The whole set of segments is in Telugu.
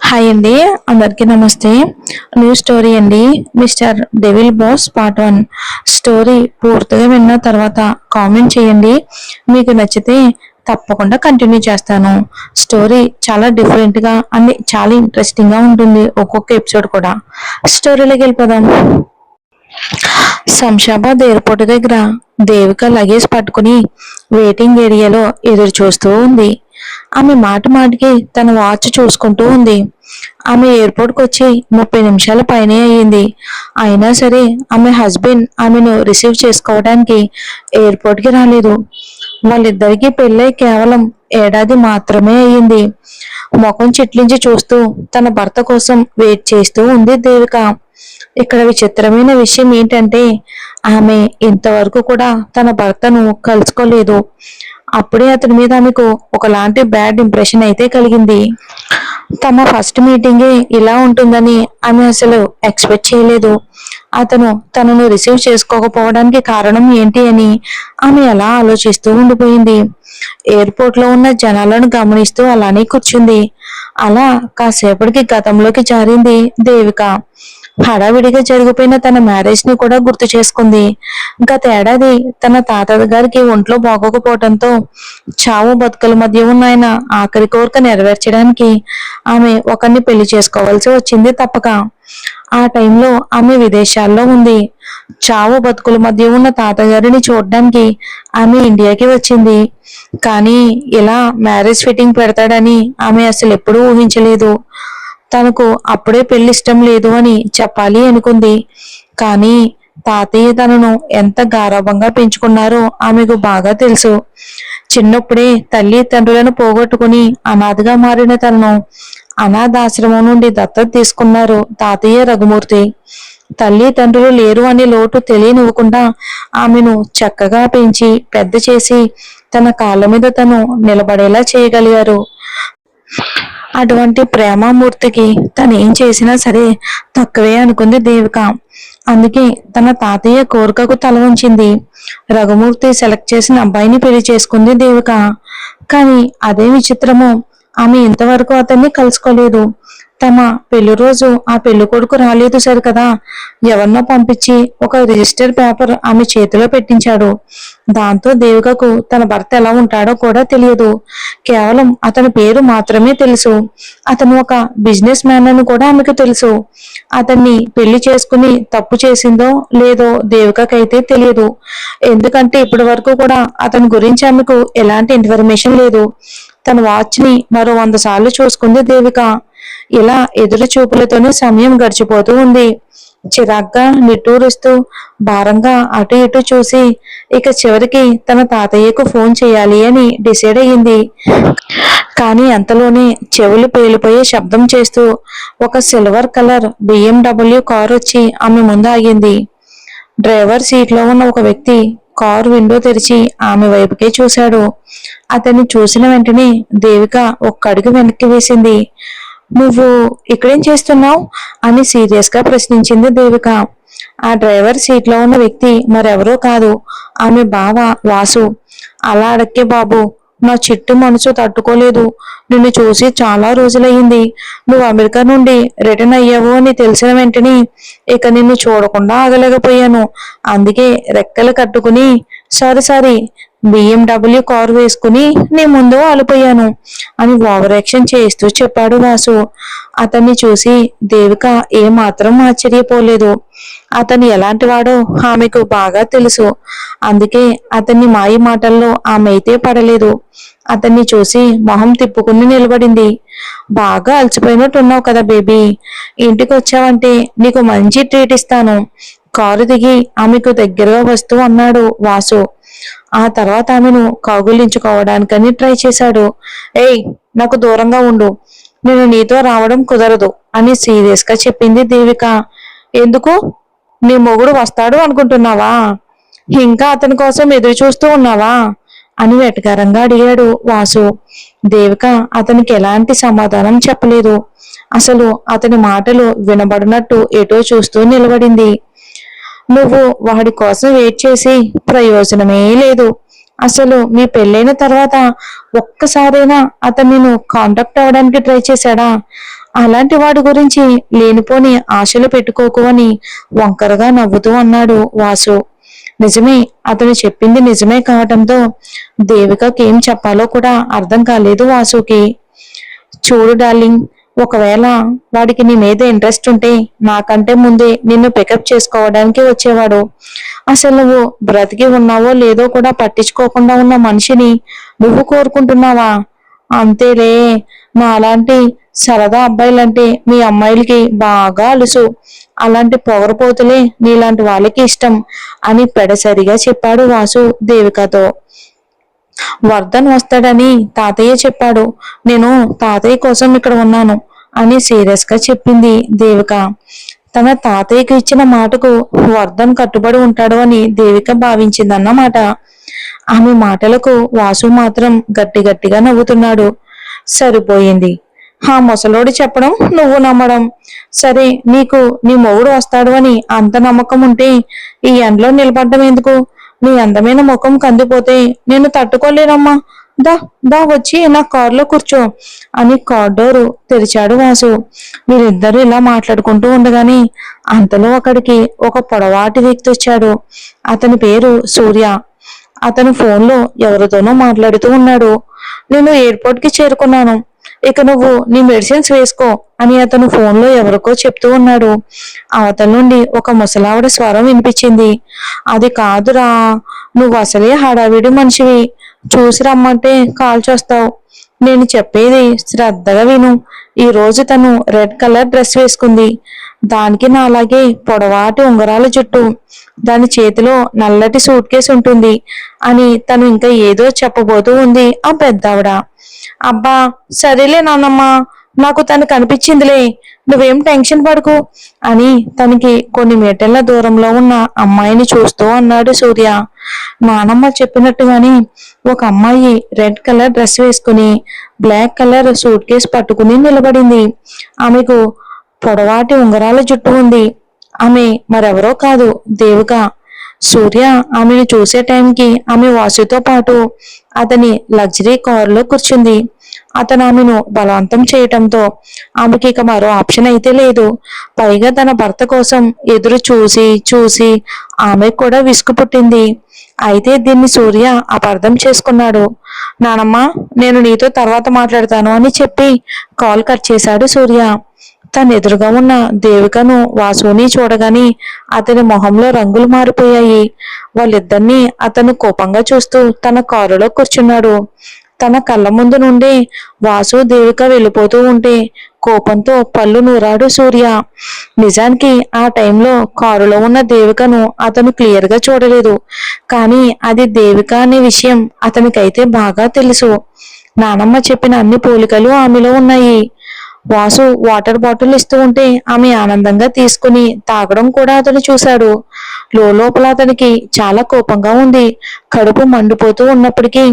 హాయ్ అండి, అందరికీ నమస్తే. న్యూ స్టోరీ అండి. Mister devil boss part 1 story పూర్తిగా విన్న తర్వాత కామెంట్ చేయండి. మీకు నచ్చితే తప్పకుండా కంటిన్యూ చేస్తాను. స్టోరీ చాలా డిఫరెంట్గా అండ్ చాలా ఇంట్రెస్టింగ్గా ఉంటుంది. ఒక్కొక్క ఎపిసోడ్ కూడా. స్టోరీలోకి వెళ్ళిపోదాం. శంషాబాద్ ఎయిర్పోర్ట్ దగ్గర దేవిక లగేజ్ పట్టుకుని వెయిటింగ్ ఏరియాలో ఎదురు చూస్తూ ఉంది. ఆమె మాటికి తన వాచ్ చూసుకుంటూ ఉంది. ఆమె ఎయిర్పోర్ట్కి వచ్చి 30 నిమిషాల పైనే అయ్యింది. అయినా సరే ఆమె హస్బెండ్ ఆమెను రిసీవ్ చేసుకోవడానికి ఎయిర్పోర్ట్కి రాలేదు. వాళ్ళిద్దరికీ పెళ్ళై కేవలం ఏడాది మాత్రమే అయ్యింది. ముఖం చిట్లించి చూస్తూ తన భర్త కోసం వెయిట్ చేస్తూ ఉంది దేవిక. ఇక్కడ విచిత్రమైన విషయం ఏంటంటే ఆమె ఇంతవరకు కూడా తన భర్తను కలుసుకోలేదు. అప్పుడే అతని మీద ఆమెకు ఒకలాంటి బ్యాడ్ ఇంప్రెషన్ అయితే కలిగింది. తమ ఫస్ట్ మీటింగే ఇలా ఉంటుందని ఆమె అసలు ఎక్స్పెక్ట్ చేయలేదు. అతను తనను రిసీవ్ చేసుకోకపోవడానికి కారణం ఏంటి అని ఆమె అలా ఆలోచిస్తూ ఉండిపోయింది. ఎయిర్పోర్ట్ లో ఉన్న జనాలను గమనిస్తూ అలానే కూర్చుంది. అలా కాసేపటికి గతంలోకి జారింది దేవిక. హడావిడిగా జరిగిపోయిన తన మ్యారేజ్ ని కూడా గుర్తు చేసుకుంది. గత ఏడాది తన తాత గారికి ఒంట్లో బాగోకపోవడంతో చావు బతుకుల మధ్య ఉన్న ఆయన ఆఖరి కోరిక నెరవేర్చడానికి ఆమె ఒకరిని పెళ్లి చేసుకోవాల్సి వచ్చింది తప్పక. ఆ టైంలో ఆమె విదేశాల్లో ఉంది. చావు బతుకుల మధ్య ఉన్న తాతగారిని చూడడానికి ఆమె ఇండియాకి వచ్చింది. కానీ ఇలా మ్యారేజ్ ఫిట్టింగ్ పెడతాడని ఆమె అసలు ఎప్పుడూ ఊహించలేదు. తనకు అప్పుడే పెళ్లి ఇష్టం లేదు అని చెప్పాలి అనుకుంది. కానీ తాతయ్య తనను ఎంత గారాబంగా పెంచుకున్నారో ఆమెకు బాగా తెలుసు. చిన్నప్పుడే తల్లి తండ్రులను పోగొట్టుకుని అనాథగా మారిన తనను అనాథాశ్రమం నుండి దత్తత తీసుకున్నారు తాతయ్య రఘుమూర్తి. తల్లి తండ్రులు లేరు అనే లోటు తెలియనివ్వకుండా ఆమెను చక్కగా పెంచి పెద్ద చేసి తన కాళ్ళ మీద తను నిలబడేలా చేయగలిగారు. అటువంటి ప్రేమమూర్తికి తను ఏం చేసినా సరే తక్కువే అనుకుంది దేవిక. అందుకే తన తాతయ్య కోరికకు తల వంచింది. రఘుమూర్తి సెలెక్ట్ చేసిన అబ్బాయిని పెళ్లి చేసుకుంది దేవిక. కానీ అదే విచిత్రము, ఆమె ఇంతవరకు అతన్ని కలుసుకోలేదు. తమ పెళ్లి రోజు ఆ పెళ్లి కొడుకు రాలేదు సరికదా, ఎవరినో పంపించి ఒక రిజిస్టర్ పేపర్ ఆమె చేతిలో పెట్టించాడు. దాంతో దేవికకు తన భర్త ఎలా ఉంటాడో కూడా తెలియదు. కేవలం అతని పేరు మాత్రమే తెలుసు. అతను ఒక బిజినెస్ మ్యాన్ అని కూడా ఆమెకు తెలుసు. అతన్ని పెళ్లి చేసుకుని తప్పు చేసిందో లేదో దేవికకైతే తెలియదు. ఎందుకంటే ఇప్పటి వరకు కూడా అతని గురించి ఆమెకు ఎలాంటి ఇన్ఫర్మేషన్ లేదు. తన వాచ్ ని మరో 100 సార్లు చూసుకుంది దేవిక. ఇలా ఎదురు చూపులతోనే సమయం గడిచిపోతూ ఉంది. చిరాగ్గా నిట్టూరుస్తూ భారంగా అటు ఇటు చూసి ఇక చివరికి తన తాతయ్యకు ఫోన్ చేయాలి అని డిసైడ్ అయ్యింది. కానీ అంతలోనే చెవులు పేలిపోయే శబ్దం చేస్తూ ఒక సిల్వర్ కలర్ BMW కార్ వచ్చి ఆమె ముందు ఆగింది. డ్రైవర్ సీట్ లో ఉన్న ఒక వ్యక్తి కార్ విండో తెరిచి ఆమె వైపుకే చూశాడు. అతన్ని చూసిన వెంటనే దేవిక ఒక్క అడుగు వెనక్కి వేసింది. నువ్వు ఇక్కడేం చేస్తున్నావు అని సీరియస్ గా ప్రశ్నించింది దేవిక. ఆ డ్రైవర్ సీట్ లో ఉన్న వ్యక్తి మరెవరో కాదు, ఆమె బావ వాసు. అలా అడక్కే బాబు, నా చిట్టు మనసు తట్టుకోలేదు. నిన్ను చూసి చాలా రోజులయ్యింది. నువ్వు అమెరికా నుండి రిటర్న్ అయ్యావు అని తెలిసిన వెంటనే ఇక నిన్ను చూడకుండా ఆగలేకపోయాను. అందుకే రెక్కలు కట్టుకుని సారీ BMW కారు వేసుకుని నీ ముందు ఆలిపోయాను అని ఓవర్ యాక్షన్ చేస్తూ చెప్పాడు వాసు. అతన్ని చూసి దేవిక ఏమాత్రం ఆశ్చర్యపోలేదు. అతను ఎలాంటి వాడో ఆమెకు బాగా తెలుసు. అందుకే అతన్ని మాయ మాటల్లో ఆమె అయితే పడలేదు. అతన్ని చూసి మొహం తిప్పుకుని నిలబడింది. బాగా అలసిపోయినట్టున్నావు కదా బేబీ, ఇంటికి వచ్చావంటే నీకు మంచి ట్రీట్ ఇస్తాను. కారు దిగి ఆమెకు దగ్గరగా వస్తూ అన్నాడు వాసు. ఆ తర్వాత ఆమెను కౌగులించుకోవడానికని ట్రై చేశాడు. ఏయ్, నాకు దూరంగా ఉండు, నేను నీతో రావడం కుదరదు అని సీరియస్ గా చెప్పింది దేవిక. ఎందుకు? నీ మొగుడు వస్తాడు అనుకుంటున్నావా? ఇంకా అతని కోసం ఎదురు చూస్తూ ఉన్నావా అని వెటకారంగా అడిగాడు వాసు. దేవిక అతనికి ఎలాంటి సమాధానం చెప్పలేదు. అసలు అతని మాటలు వినబడినట్టు ఎటో చూస్తూ నిలబడింది. నువ్వు వాడి కోసం వెయిట్ చేసి ప్రయోజనమే లేదు. అసలు మీ పెళ్ళైన తర్వాత ఒక్కసారైనా అతను నిన్ను కాంటాక్ట్ అవ్వడానికి ట్రై చేశాడా? అలాంటి వాడి గురించి లేనిపోని ఆశలు పెట్టుకోకు అని వంకరగా నవ్వుతూ అన్నాడు వాసు. నిజమే, అతను చెప్పింది నిజమే కావటంతో దేవికకి ఏం చెప్పాలో కూడా అర్థం కాలేదు వాసుకి. చూడు డార్లింగ్, ఒకవేళ వాడికి నీ మీద ఇంట్రెస్ట్ ఉంటే నాకంటే ముందే నిన్ను పికప్ చేసుకోవడానికి వచ్చేవాడు. అసలు నువ్వు బ్రతికి ఉన్నావో లేదో కూడా పట్టించుకోకుండా ఉన్న మనిషిని నువ్వు కోరుకుంటున్నావా? అంతేలే, నా అలాంటి సరదా అబ్బాయిలంటే మీ అమ్మాయిలకి బాగా అలుసు. అలాంటి పొగరపోతులే నీలాంటి వాళ్ళకి ఇష్టం అని పెడసరిగా చెప్పాడు వాసు దేవికతో. వర్ధన్ వస్తాడని తాతయ్య చెప్పాడు. నేను తాతయ్య కోసం ఇక్కడ ఉన్నాను అని సీరియస్ గా చెప్పింది దేవిక. తన తాతయ్యకి ఇచ్చిన మాటకు వర్ధన్ కట్టుబడి ఉంటాడు అని దేవిక భావించిందన్నమాట. ఆమె మాటలకు వాసు మాత్రం గట్టి గట్టిగా నవ్వుతున్నాడు. సరిపోయింది, ఆ ముసలోడు చెప్పడం నువ్వు నమ్మడం. సరే, నీకు నీ మొగుడు వస్తాడు అని అంత నమ్మకం ఉంటే ఈ ఎండలో నిలబడ్డం ఎందుకు? నీ అందమైన ముఖం కందిపోతే నేను తట్టుకోలేనమ్మా. దా దా వచ్చి నా కారులో కూర్చో అని కార్ డోరు తెరిచాడు వాసు. వీరిద్దరూ ఇలా మాట్లాడుకుంటూ ఉండగానే అంతలో అక్కడికి ఒక పొడవాటి వ్యక్తి వచ్చాడు. అతని పేరు సూర్య. అతను ఫోన్లో ఎవరితోనో మాట్లాడుతూ ఉన్నాడు. నేను ఎయిర్పోర్ట్ కి చేరుకున్నాను, ఇక నువ్వు నీ మెడిసిన్స్ వేసుకో అని అతను ఫోన్లో ఎవరికో చెప్తూ ఉన్నాడు. అవతల నుండి ఒక ముసలావిడ స్వరం వినిపించింది. అది కాదురా, నువ్వు అసలే హడావిడి మనిషివి, చూసి రమ్మంటే కాల్చొస్తావు. నేను చెప్పేది శ్రద్ధగా విను. ఈ రోజు తను రెడ్ కలర్ డ్రెస్ వేసుకుంది. దానికి నాలాగే పొడవాటి ఉంగరాల జుట్టు, దాని చేతిలో నల్లటి సూట్ కేసు ఉంటుంది అని తను ఇంకా ఏదో చెప్పబోతూ ఉంది ఆ పెద్దావిడ. అబ్బా సరేలే నాన్నమ్మ, నాకు తను కనిపించిందిలే, నువ్వేం టెన్షన్ పడకు అని తనకి కొన్ని మీటర్ల దూరంలో ఉన్న అమ్మాయిని చూస్తూ అన్నాడు సూర్య. నానమ్మ చెప్పినట్టుగాని ఒక అమ్మాయి రెడ్ కలర్ డ్రెస్ వేసుకుని బ్లాక్ కలర్ సూట్ కేసు పట్టుకుని నిలబడింది. ఆమెకు పొడవాటి ఉంగరాల జుట్టు ఉంది. ఆమె మరెవరో కాదు, దేవిక. సూర్య ఆమెను చూసే టైంకి ఆమె వాసుతో పాటు అతని లగ్జరీ కారులో కూర్చుంది. అతను ఆమెను బలవంతం చేయటంతో ఆమెకి ఇక మరో ఆప్షన్ అయితే లేదు. పైగా తన భర్త కోసం ఎదురు చూసి చూసి ఆమెకు కూడా విసుగు పుట్టింది. అయితే దీన్ని సూర్య అపార్థం చేసుకున్నాడు. నానమ్మ, నేను నీతో తర్వాత మాట్లాడతాను అని చెప్పి కాల్ కట్ చేశాడు సూర్య. తన ఎదురుగా ఉన్న దేవికను వాసుని చూడగాని అతని మొహంలో రంగులు మారిపోయాయి. వాళ్ళిద్దరినీ అతను కోపంగా చూస్తూ తన కారులో కూర్చున్నాడు. తన కళ్ళ ముందు నుండి వాసు దేవిక వెళ్ళిపోతూ ఉంటే కోపంతో పళ్ళు నూరాడు సూర్య. నిజానికి ఆ టైంలో కారులో ఉన్న దేవికను అతను క్లియర్ గా చూడలేదు, కానీ అది దేవిక అనే విషయం అతనికైతే బాగా తెలుసు. నానమ్మ చెప్పిన అన్ని పోలికలు ఆమెలో ఉన్నాయి. వాసు వాటర్ బాటిల్ ఇస్తూ ఉంటే ఆమె ఆనందంగా తీసుకుని తాగడం కూడా అతను చూశాడు. లోపల అతనికి చాలా కోపంగా ఉంది. కడుపు మండిపోతూ ఉన్నప్పటికీ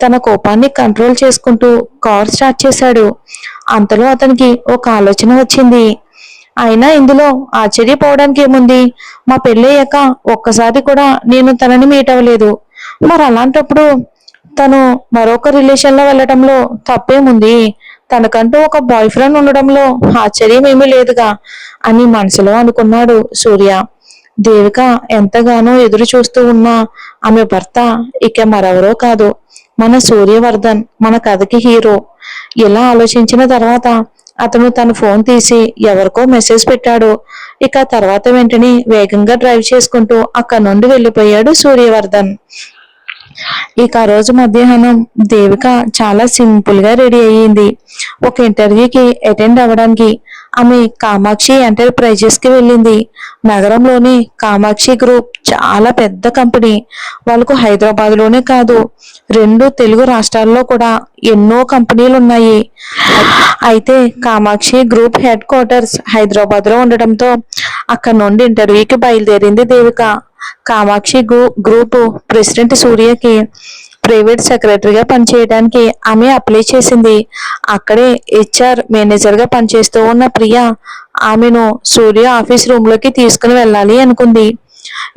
తన కోపాన్ని కంట్రోల్ చేసుకుంటూ కార్ స్టార్ట్ చేశాడు. అంతలో అతనికి ఒక ఆలోచన వచ్చింది. అయినా ఇందులో ఆశ్చర్యపోవడానికి ఏముంది? మా పెళ్ళయ్యాక ఒక్కసారి కూడా నేను తనని మీట్ అవ్వలేదు. మరి అలాంటప్పుడు తను మరొక రిలేషన్ లో వెళ్ళటంలో తప్పేముంది? తనకంటూ ఒక బాయ్ ఫ్రెండ్ ఉండడంలో ఆశ్చర్యం ఏమీ లేదుగా అని మనసులో అనుకున్నాడు సూర్య. దేవిక ఎంతగానో ఎదురు చూస్తూ ఉన్న ఆమె భర్త ఇక మరెవరో కాదు, మన సూర్యవర్ధన్, మన కథకి హీరో. ఇలా ఆలోచించిన తర్వాత అతను తన ఫోన్ తీసి ఎవరికో మెసేజ్ పెట్టాడు. ఇక తర్వాత వెంటనే వేగంగా డ్రైవ్ చేసుకుంటూ అక్కడి నుండి వెళ్ళిపోయాడు సూర్యవర్ధన్. ఇక ఆ రోజు మధ్యాహ్నం దేవిక చాలా సింపుల్ గా రెడీ అయ్యింది. ఒక ఇంటర్వ్యూకి అటెండ్ అవ్వడానికి ఆమె కామాక్షి ఎంటర్ప్రైజెస్ కి వెళ్ళింది. నగరంలోని కామాక్షి గ్రూప్ చాలా పెద్ద కంపెనీ. వాళ్ళకు హైదరాబాద్ లోనే కాదు, 2 తెలుగు రాష్ట్రాల్లో కూడా ఎన్నో కంపెనీలు ఉన్నాయి. అయితే Kamakshi group headquarters Hyderabad లో ఉండటంతో అక్కడ నుండి ఇంటర్వ్యూకి బయలుదేరింది దేవిక. కామాక్షి గ్రూప్ ప్రెసిడెంట్ సూర్యకి ప్రైవేట్ సెక్రటరీగా పనిచేయడానికి ఆమె అప్లై చేసింది. అక్కడే HR మేనేజర్ గా పనిచేస్తూ ఉన్న ప్రియ ఆమెను సూర్య ఆఫీస్ రూమ్ లోకి తీసుకుని వెళ్ళాలి అనుకుంది.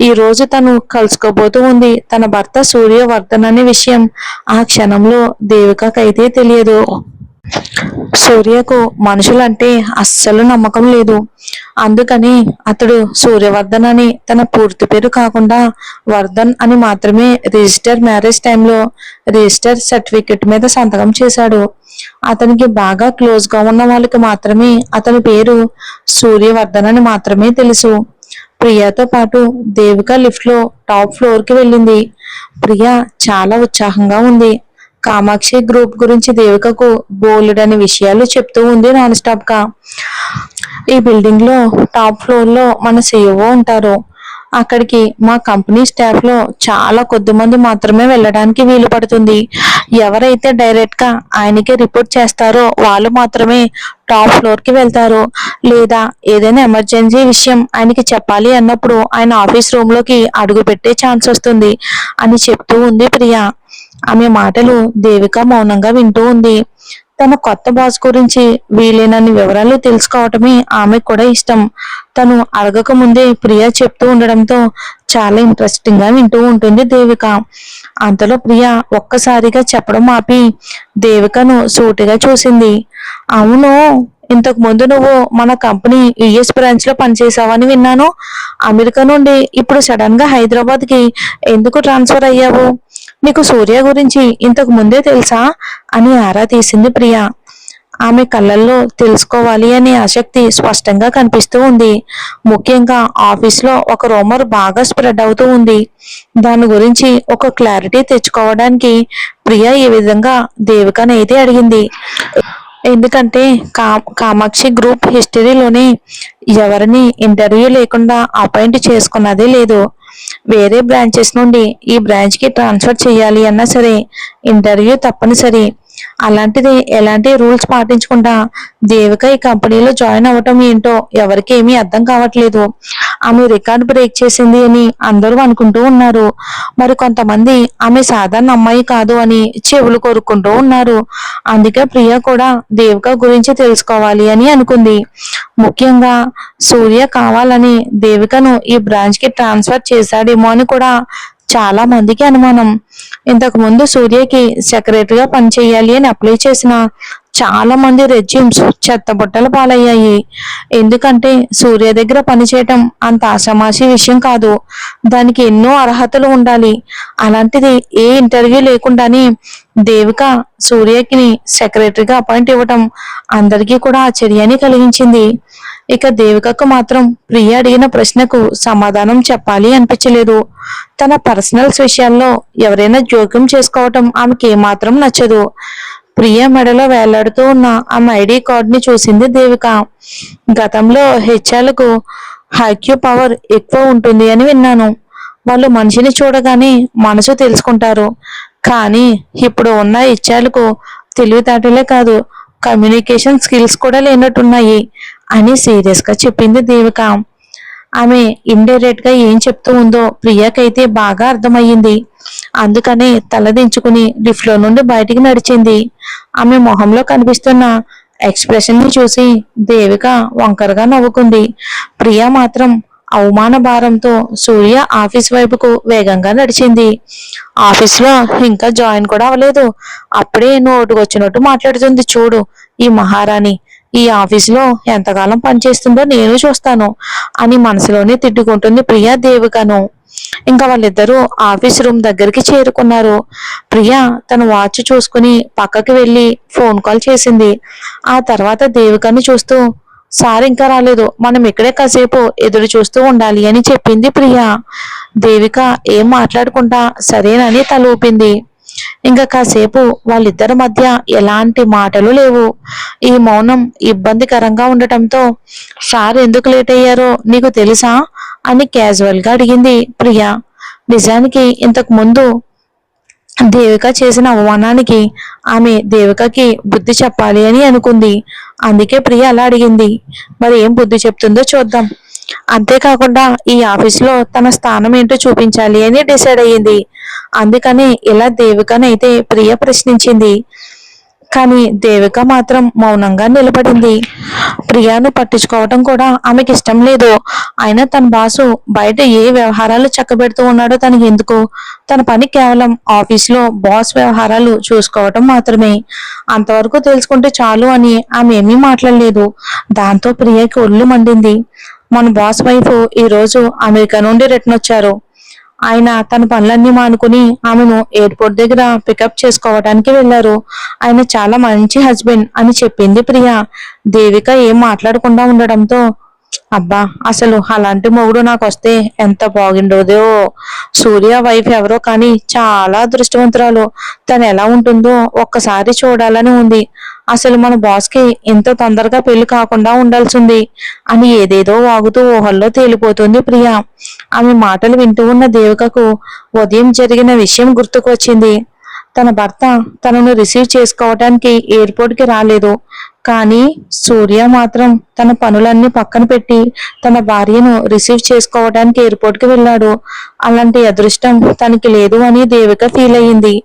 ఈ రోజు తను కలుసుకోబోతూ ఉంది తన భర్త సూర్యవర్ధన్ అనే విషయం ఆ క్షణంలో దేవికకైతే తెలియదు. సూర్యకు మనుషులంటే అస్సలు నమ్మకం లేదు. అందుకని అతడు సూర్యవర్ధన్ అని తన పూర్తి పేరు కాకుండా వర్ధన్ అని మాత్రమే రిజిస్టర్ మ్యారేజ్ టైంలో రిజిస్టర్ సర్టిఫికెట్ మీద సంతకం చేశాడు. అతనికి బాగా క్లోజ్ గా ఉన్న వాళ్ళకి మాత్రమే అతని పేరు సూర్యవర్ధన్ అని మాత్రమే తెలుసు. ప్రియాతో పాటు దేవిక లిఫ్ట్ లో టాప్ ఫ్లోర్ కి వెళ్ళింది. ప్రియా చాలా ఉత్సాహంగా ఉంది. కామాక్షి గ్రూప్ గురించి దేవికకు బోలెడని విషయాలు చెప్తూ ఉంది నాన్ స్టాప్ గా. ఈ బిల్డింగ్ లో టాప్ ఫ్లోర్ లో మన CEO ఉంటారు. అక్కడికి మా కంపెనీ స్టాఫ్ లో చాలా కొద్ది మంది మాత్రమే వెళ్ళడానికి వీలు పడుతుంది. ఎవరైతే డైరెక్ట్ గా ఆయనకి రిపోర్ట్ చేస్తారో వాళ్ళు మాత్రమే టాప్ ఫ్లోర్ కి వెళ్తారు. లేదా ఏదైనా ఎమర్జెన్సీ విషయం ఆయనకి చెప్పాలి అన్నప్పుడు ఆయన ఆఫీస్ రూమ్ లోకి అడుగు పెట్టే ఛాన్స్ వస్తుంది అని చెప్తూ ఉంది ప్రియా. ఆమె మాటలు దేవిక మౌనంగా వింటూ ఉంది. తన కొత్త బాస్ గురించి వీలైనన్ని వివరాలు తెలుసుకోవటమే ఆమెకు కూడా ఇష్టం. తను అడగక ముందే ప్రియా చెప్తూ ఉండడంతో చాలా ఇంట్రెస్టింగ్ గా వింటూ ఉంటుంది దేవిక. అంతలో ప్రియా ఒక్కసారిగా చెప్పడం ఆపి దేవికను సూటిగా చూసింది. అవును, ఇంతకు ముందు నువ్వు మన కంపెనీ యుఎస్ బ్రాంచ్ లో పనిచేసావని విన్నాను. అమెరికా నుండి ఇప్పుడు సడన్ గా హైదరాబాద్ కి ఎందుకు ట్రాన్స్ఫర్ అయ్యావు? నీకు సూర్య గురించి ఇంతకు ముందే తెలుసా అని ఆరా తీసింది ప్రియా. ఆమె కళ్ళల్లో తెలుసుకోవాలి అనే ఆసక్తి స్పష్టంగా కనిపిస్తూ ఉంది. ముఖ్యంగా ఆఫీస్ లో ఒక రూమర్ బాగా స్ప్రెడ్ అవుతూ ఉంది. దాని గురించి ఒక క్లారిటీ తెచ్చుకోవడానికి ప్రియా ఈ విధంగా దేవికనైతే అడిగింది. ఎందుకంటే కామాక్షి గ్రూప్ హిస్టరీలోనే ఎవరిని ఇంటర్వ్యూ లేకుండా అపాయింట్ చేసుకున్నదే లేదు. వేరే బ్రాంచెస్ నుండి ఈ బ్రాంచ్ కి ట్రాన్స్ఫర్ చేయాలి అన్నా సరే ఇంటర్వ్యూ తప్పనిసరి. అలాంటిది ఎలాంటి రూల్స్ పాటించకుండా దేవిక ఈ కంపెనీలో జాయిన్ అవ్వటం ఏంటో ఎవరికి ఏమీ అర్థం కావట్లేదు. ఆమె రికార్డ్ బ్రేక్ చేసింది అని అందరూ అనుకుంటూ ఉన్నారు. మరి కొంతమంది ఆమె సాధారణ అమ్మాయి కాదు అని చెవులు కోరుకుంటూ ఉన్నారు. అందుకే ప్రియ కూడా దేవిక గురించి తెలుసుకోవాలి అని అనుకుంది. ముఖ్యంగా సూర్య కావాలని దేవికను ఈ బ్రాంచ్ కి ట్రాన్స్ఫర్ చేశాడేమో అని కూడా చాలా మందికి అనుమానం. ఇంతకు ముందు సూర్యకి సెక్రటరీగా పనిచేయాలి అని అప్లై చేసిన చాలా మంది రెజ్యూమ్స్ చెత్తబుట్టలు పాలయ్యాయి. ఎందుకంటే సూర్య దగ్గర పనిచేయటం అంత ఆషామాషి విషయం కాదు. దానికి ఎన్నో అర్హతలు ఉండాలి. అలాంటిది ఏ ఇంటర్వ్యూ లేకుండానే దేవిక సూర్యకి సెక్రటరీగా అపాయింట్ ఇవ్వటం అందరికీ కూడా ఆశ్చర్యాన్ని కలిగించింది. ఇక దేవికకు మాత్రం ప్రియ అడిగిన ప్రశ్నకు సమాధానం చెప్పాలి అనిపించలేదు. తన పర్సనల్స్ విషయాల్లో ఎవరైనా జోక్యం చేసుకోవటం ఆమెకి ఏమాత్రం నచ్చదు. ప్రియ మెడలో వేలాడుతూ ఉన్న ఆమె ఐడి కార్డ్ ని చూసింది దేవిక. గతంలో హెచ్ఆర్లకు హైక్యూ పవర్ ఎక్కువ ఉంటుంది అని విన్నాను. వాళ్ళు మనిషిని చూడగానే మనసు తెలుసుకుంటారు. కానీ ఇప్పుడు ఉన్న హెచ్ఆర్లకు తెలివితేటలే కాదు, కమ్యూనికేషన్ స్కిల్స్ కూడా లేనట్టున్నాయి అని సీరియస్ గా చెప్పింది దేవిక. ఆమె ఇండైరెక్ట్ గా ఏం చెప్తూ ఉందో ప్రియకైతే బాగా అర్థమయ్యింది. అందుకని తలదించుకుని లిఫ్ట్ లో నుండి బయటికి నడిచింది. ఆమె మొహంలో కనిపిస్తున్న ఎక్స్ప్రెషన్ ని చూసి దేవిక వంకరగా నవ్వుకుంది. ప్రియ మాత్రం అవమాన భారంతో సూర్య ఆఫీస్ వైపుకు వేగంగా నడిచింది. ఆఫీస్ లో ఇంకా జాయిన్ కూడా అవ్వలేదు, అప్పుడే నోటుకొచ్చినట్టు మాట్లాడుతుంది చూడు ఈ మహారాణి. ఈ ఆఫీసులో ఎంతకాలం పనిచేస్తుందో నేను చూస్తాను అని మనసులోనే తిట్టుకుంటుంది ప్రియా దేవికను. ఇంకా వాళ్ళిద్దరూ ఆఫీస్ రూమ్ దగ్గరికి చేరుకున్నారు. ప్రియా తన వాచ్ చూసుకుని పక్కకి వెళ్ళి ఫోన్ కాల్ చేసింది. ఆ తర్వాత దేవికను చూస్తూ, సార్ ఇంకా రాలేదు, మనం ఇక్కడే కాసేపు ఎదురు చూస్తూ ఉండాలి అని చెప్పింది ప్రియా. దేవిక ఏం మాట్లాడకుండా సరేనని తల ఊపింది. ఇంకా కాసేపు వాళ్ళిద్దరి మధ్య ఎలాంటి మాటలు లేవు. ఈ మౌనం ఇబ్బందికరంగా ఉండటంతో సార్ ఎందుకు లేట్ అయ్యారో నీకు తెలుసా అని క్యాజువల్ గా అడిగింది ప్రియా. నిజానికి ఇంతకు ముందు దేవిక చేసిన అవమానానికి ఆమె దేవికకి బుద్ధి చెప్పాలి అని అనుకుంది. అందుకే ప్రియ అలా అడిగింది. మరి ఏం బుద్ధి చెప్తుందో చూద్దాం. అంతేకాకుండా ఈ ఆఫీస్ లో తన స్థానం ఏంటో చూపించాలి అని డిసైడ్ అయ్యింది. అందుకని ఇలా దేవికనైతే ప్రియ ప్రశ్నించింది. కానీ దేవిక మాత్రం మౌనంగా నిలబడింది. ప్రియాను పట్టించుకోవటం కూడా ఆమెకి ఇష్టం లేదు. అయినా తన బాసు బయట ఏ వ్యవహారాలు చక్కబెడుతూ ఉన్నాడో తనకి ఎందుకు? తన పని కేవలం ఆఫీస్లో బాస్ వ్యవహారాలు చూసుకోవటం మాత్రమే. అంతవరకు తెలుసుకుంటే చాలు అని ఆమె ఏమీ మాట్లాడలేదు. దాంతో ప్రియకి ఒళ్ళు మండింది. మన బాస్ వైఫ్ ఈ రోజు అమెరికా నుండి రిటర్న్ వచ్చారు. ఆయన తన పనులన్నీ మానుకుని ఆమెను ఎయిర్పోర్ట్ దగ్గర పికప్ చేసుకోవడానికి వెళ్లారు. ఆయన చాలా మంచి హస్బెండ్ అని చెప్పింది ప్రియ. దేవిక ఏం మాట్లాడకుండా ఉండడంతో, అబ్బా అసలు అలాంటి మొగుడు నాకు వస్తే ఎంత బాగుండోదో. సూర్య వైఫ్ ఎవరో కానీ చాలా అదృష్టవంతురాలు. తను ఎలా ఉంటుందో ఒక్కసారి చూడాలని ఉంది. అసలు మన బాస్ కి ఇంత తొందరగా పెళ్లి కాకుండా ఉండాల్సింది అని ఏదేదో వాగుతూ ఊహల్లో తేలిపోతుంది ప్రియ. ఆమె మాటలు వింటూ ఉన్న దేవికకు ఉదయం జరిగిన విషయం గుర్తుకు వచ్చింది. తన భర్త తనను రిసీవ్ చేసుకోవటానికి ఎయిర్పోర్ట్ కి రాలేదు. కానీ సూర్య మాత్రం తన పనులన్నీ పక్కన పెట్టి తన భార్యను రిసీవ్ చేసుకోవడానికి ఎయిర్పోర్ట్ కి వెళ్ళాడు. అలాంటి అదృష్టం తనకి లేదు అని దేవిక ఫీల్ అయ్యింది.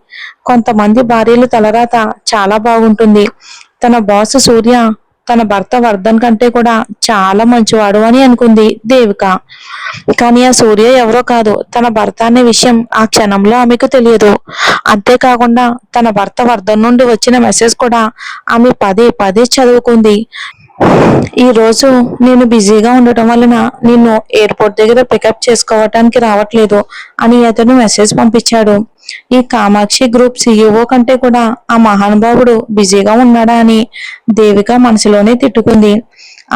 కొంతమంది భార్యల తలరాత చాలా బాగుంటుంది. తన బాస్ సూర్య తన భర్త వర్ధన్ కంటే కూడా చాలా మంచివాడు అని అనుకుంది దేవిక. కానీ ఆ సూర్య ఎవరో కాదు తన భర్త అనే విషయం ఆ క్షణంలో ఆమెకు తెలియదు. అంతేకాకుండా తన భర్త వర్ధన్ నుండి వచ్చిన మెసేజ్ కూడా ఆమె పదే పదే చదువుకుంది. ఈ రోజు నేను బిజీగా ఉండటం వలన నిన్ను ఎయిర్పోర్ట్ దగ్గర పికప్ చేసుకోవటానికి రావట్లేదు అని అతను మెసేజ్ పంపించాడు. ఈ కామాక్షి గ్రూప్ సిఇఓ కంటే కూడా ఆ మహానుభావుడు బిజీగా ఉన్నాడా అని దేవిక మనసులోనే తిట్టుకుంది.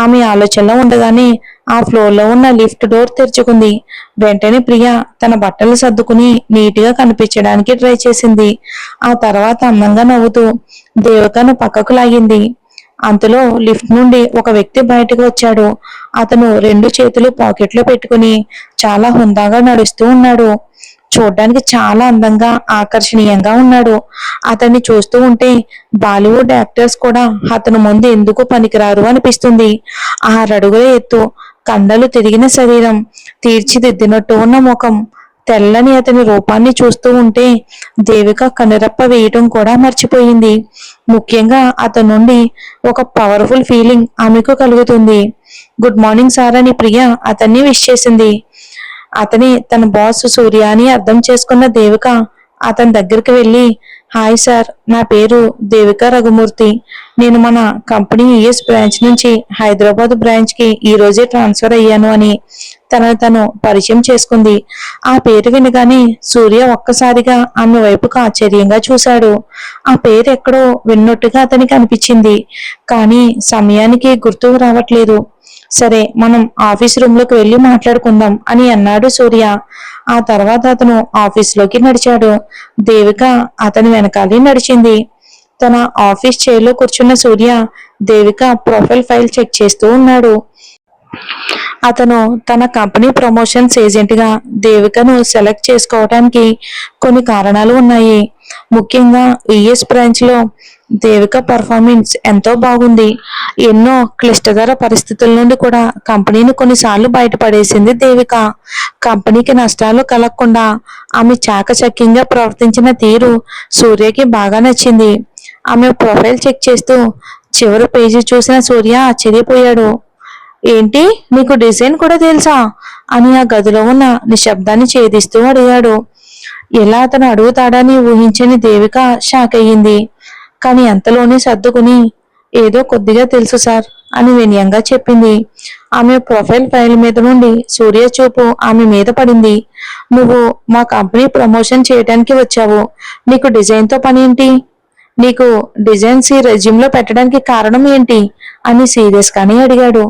ఆమె ఆలోచనలో ఉండగానే ఆ ఫ్లోర్ లో ఉన్న లిఫ్ట్ డోర్ తెరుచుకుంది. వెంటనే ప్రియ తన బట్టలు సర్దుకుని నీట్ గా కనిపించడానికి ట్రై చేసింది. ఆ తర్వాత అందంగా నవ్వుతూ దేవికను పక్కకు లాగింది. అంతలో లిఫ్ట్ నుండి ఒక వ్యక్తి బయటకు వచ్చాడు. అతను రెండు చేతులు పాకెట్లో పెట్టుకుని చాలా హుందాగా నడుస్తూ ఉన్నాడు. చూడ్డానికి చాలా అందంగా ఆకర్షణీయంగా ఉన్నాడు. అతన్ని చూస్తూ ఉంటే బాలీవుడ్ యాక్టర్స్ కూడా అతను ముందు ఎందుకు పనికిరారు అనిపిస్తుంది. 6 అడుగుల ఎత్తు, కండలు తిరిగిన శరీరం, తీర్చిదిద్దినట్టు ఉన్న ముఖం, తెల్లని అతని రూపాన్ని చూస్తూ ఉంటే దేవిక కనురెప్ప వేయటం కూడా మర్చిపోయింది. ముఖ్యంగా అతని నుండి ఒక పవర్ఫుల్ ఫీలింగ్ ఆమెకు కలుగుతుంది. గుడ్ మార్నింగ్ సార్ అని ప్రియ అతన్ని విష్ చేసింది. అతని తన బాస్ సూర్య అని అర్థం చేసుకున్న దేవిక అతని దగ్గరికి వెళ్ళి, హాయ్ సార్, నా పేరు దేవిక రఘుమూర్తి. నేను మన కంపెనీ యుఎస్ బ్రాంచ్ నుంచి హైదరాబాద్ బ్రాంచ్ కి ఈ రోజే ట్రాన్స్ఫర్ అయ్యాను అని తనను తను పరిచయం చేసుకుంది. ఆ పేరు వినగానే సూర్య ఒక్కసారిగా ఆమె వైపుకు ఆశ్చర్యంగా చూశాడు. ఆ పేరు ఎక్కడో విన్నట్టుగా అతనికి అనిపించింది. కానీ సమయానికి గుర్తుకు రావట్లేదు. సరే, మనం ఆఫీస్ రూమ్ లోకి వెళ్ళి మాట్లాడుకుందాం అని అన్నాడు సూర్య. ఆ తర్వాత అతను ఆఫీస్లోకి నడిచాడు. దేవిక అతని వెనకాలే నడిచింది. తన ఆఫీస్ చైర్లో కూర్చున్న సూర్య దేవిక ప్రొఫైల్ ఫైల్ చెక్ చేస్తూ ఉన్నాడు. అతను తన కంపెనీ ప్రమోషన్స్ ఏజెంట్ గా దేవికను సెలెక్ట్ చేసుకోవడానికి కొన్ని కారణాలు ఉన్నాయి. ముఖ్యంగా యుఎస్ బ్రాంచ్ లో దేవిక పర్ఫార్మెన్స్ ఎంతో బాగుంది. ఎన్నో క్లిష్టతర పరిస్థితుల నుండి కూడా కంపెనీని కొన్నిసార్లు బయటపడేసింది దేవిక. కంపెనీకి నష్టాలు కలగకుండా ఆమె చాకచక్యంగా ప్రవర్తించిన తీరు సూర్యకి బాగా నచ్చింది. ఆమె ప్రొఫైల్ చెక్ చేస్తూ చివరి పేజీ చూసిన సూర్య ఆశ్చర్యపోయాడు. ఏంటి, నీకు డిజైన్ కూడా తెలుసా అని ఆ గదిలో ఉన్న నిశ్శబ్దాన్ని ఛేదిస్తూ అడిగాడు. ఎలా అతను అడుగుతాడని ఊహించని దేవిక షాక్ అయ్యింది. కానీ అంతలోనే సర్దుకుని, ఏదో కొద్దిగా తెలుసు సార్ అని వినయంగా చెప్పింది. ఆమె ప్రొఫైల్ ఫైల్ మీద నుండి సూర్య చూపు ఆమె మీద పడింది. నువ్వు మా కంపెనీ ప్రమోషన్ చేయడానికి వచ్చావు, నీకు డిజైన్ తో పని ఏంటి? నీకు డిజైన్స్ ఈ రెజ్యూమ్ లో పెట్టడానికి కారణం ఏంటి అని సీరియస్ గానే అడిగాడు.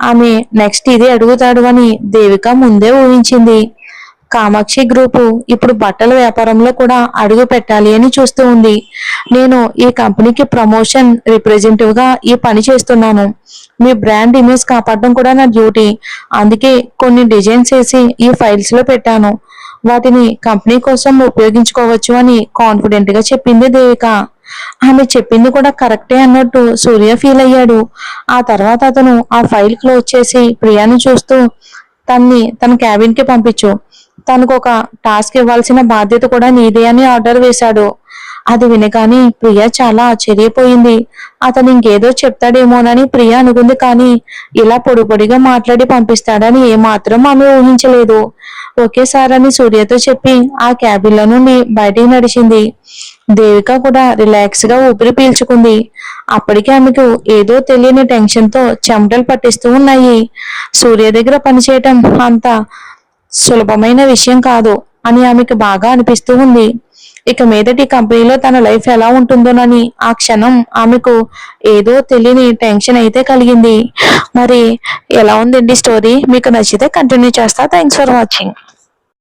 ఆమె నెక్స్ట్ ఇదే అడుగుతాడు అని దేవిక ముందే ఊహించింది. కామాక్షి గ్రూపు ఇప్పుడు బట్టల వ్యాపారంలో కూడా అడుగు పెట్టాలి అని చూస్తూ ఉంది. నేను ఈ కంపెనీకి ప్రమోషన్ రిప్రజెంటేటివ్ గా ఈ పని చేస్తున్నాను. మీ బ్రాండ్ ఇమేజ్ కాపాడడం కూడా నా డ్యూటీ. అందుకే కొన్ని డిజైన్స్ వేసి ఈ ఫైల్స్ లో పెట్టాను. వాటిని కంపెనీ కోసం ఉపయోగించుకోవచ్చు అని కాన్ఫిడెంట్ గా చెప్పింది దేవిక. ఆమె చెప్పింది కూడా కరెక్టే అన్నట్టు సూర్య ఫీల్ అయ్యాడు. ఆ తర్వాత అతను ఆ ఫైల్ క్లోజ్ చేసి ప్రియాని చూస్తూ, తన్ని తన క్యాబిన్ కి పంపించు. తనకు ఒక టాస్క్ ఇవ్వాల్సిన బాధ్యత కూడా నీదే అని ఆర్డర్ వేశాడు. అది వినగానే ప్రియ చాలా ఆశ్చర్యపోయింది. అతను ఇంకేదో చెప్తాడేమోనని ప్రియ అనుకుంది, కానీ ఇలా పొడి పొడిగా మాట్లాడి పంపిస్తాడని ఏమాత్రం ఆమె ఊహించలేదు. ఒకేసారని సూర్యతో చెప్పి ఆ క్యాబిన్లో నుండి బయటికి నడిచింది. దేవిక కూడా రిలాక్స్ గా ఊపిరి పీల్చుకుంది. అప్పటికే ఆమెకు ఏదో తెలియని టెన్షన్ తో చెమటలు పట్టిస్తూ ఉన్నాయి. సూర్య దగ్గర పనిచేయటం అంత సులభమైన విషయం కాదు అని ఆమెకు బాగా అనిపిస్తూ ఉంది. ఇక మీదటి కంపెనీలో తన లైఫ్ ఎలా ఉంటుందోనని ఆ క్షణం ఆమెకు ఏదో తెలియని టెన్షన్ అయితే కలిగింది. మరి ఎలా ఉందండి స్టోరీ? మీకు నచ్చితే కంటిన్యూ చేస్తా. Thanks for watching.